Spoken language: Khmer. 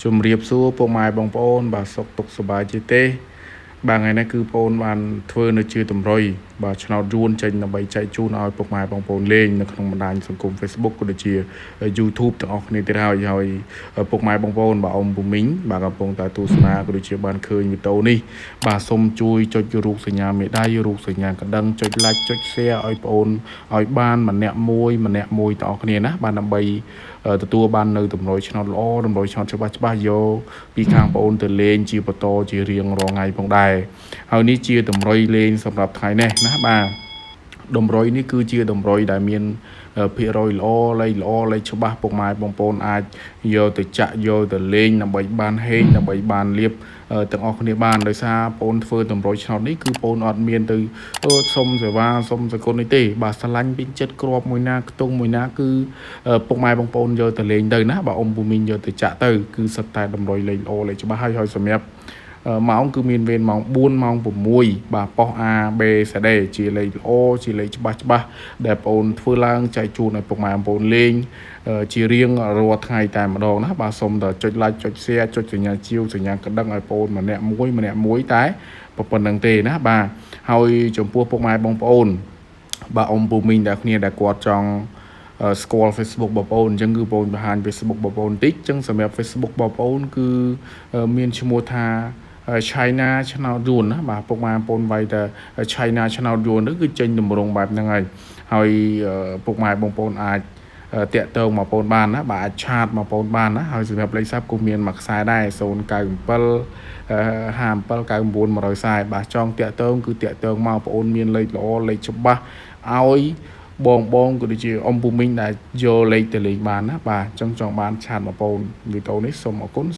ជំរាបសួរពុកម៉ែបងប្អូនបាទសុខទុក្ខសប្បាយជាទេបាទថ្ងៃនេះគឺបងប្អូនបានធ្វើនៅជាតម្រុយបាទឆ្នោតយួនចេញដើម្បីចែកជូនឲ្យពុកម៉ែបងប្អូនលេងនៅក្នុងបណ្ដាញសង្គម Facebook ក៏ដូចជា YouTube ទាំងអស់គ្នាទៀតហើយពុកម៉ែបងប្អូនបាទអ៊ំពូមីងបាទកំពុងតែទស្សនាក៏ដូចជាបានឃើញវីដេអូនេះបាទសូមជួយចុចរូបសញ្ញាមេដៃរូបសញ្ញាកណ្ដឹងចុច like ចុច share ឲ្យបងប្អូនឲ្យបានម្នាក់មួយទាំងអស់គ្នាណាបាទដើម្បីទទួលបាននៅតម្រុយឆ្នោតល្អតម្រុយឆ្នោតច្បាស់យកពីខាងបងប្អូនទៅលេងជាបន្តជារៀងរាល់ថ្ងៃផងដែរហើយនេះជាតម្រុយលេងសម្រាប់ថ្ងៃនេះណាបាទតម្រុយនេះគឺជាតម្រុយដែលមានភាគរយល្អលេខច្បាស់ពុកម៉ែបងប្អូនអាចយកទៅចាក់យកទៅលេងដើម្បីបានហេងដើម្បីបានលៀបទាំងអស់គ្នាបានដោយសារបងប្អូនធ្វើតម្រុយឆ្នោតនេះគឺបងប្អូនអត់មានទៅសុំសេវាសុំសកលនេះទេបាទស្រឡាញ់ពេញចិត្តក្របមួយណាខ្ទង់មួយណាគឺពុកម៉ែបងប្អូនយកទៅលេងទៅណាបាទអ៊ំពូមីងយកទៅចាក់ទៅគឺសិតតែតម្រុយលេខល្អលេខច្បាស់ហើយសម្រាប់ម៉ោងគឺមានវេនម៉ោង4ម៉ោង6បាទប៉ុស A B C D ជាលេខល្អជាលេខច្បាស់ដែលបងប្អូនធ្វើឡើងចែកជូនឲ្យពុកម៉ែបងប្អូនលេងជារៀងរាល់ថ្ងៃតែម្ដងណាបាទសូមតែចុច like ចុច share ចុចសញ្ញាជាវសញ្ញាកណ្ដឹងឲ្យបងប្អូនម្នាក់មួយតែប៉ុណ្្នឹងទេណាបាទហើយចំពោះពុកម៉ែបងប្អូនបាទអ៊ំពូមីងដែលគ្នាដែលគាត់ចង់ស្គាល់ Facebook បងប្អូនអញ្ចឹងគឺបងប្អូនបង្ហាញ Facebook បងប្អូនតិចអញ្ចឹងសម្រាប់ Facebook បងប្អូនគឺមានឈ្មោះថាChina ឆ្នោតយួនណាបាទពុកម៉ែបងប្អូនវាយតែ China ឆ្នោតយួននោះគឺចេញតម្រងបែបហ្នឹងហើយពុកម៉ែបងប្អូនអាចតាក់ទងមកបងប្អូនបានណាបាទអាចឆាតមកបងប្អូនបានណាហើយសម្រាប់លេខសាប់ក៏មានមួយខ្សែដែរ097 57 99 140បាទចង់តាក់ទងគឺតាក់ទងមកបងប្អូនមានលេខល្អលេខច្បាស់ឲ្យបងក៏ដូចជាអ៊ំពូមីងដែលយកលេខទៅលេងបានណាបាទចង់បានឆាតមកបងប្អូនវីដេអូនេះសូមអរគុណ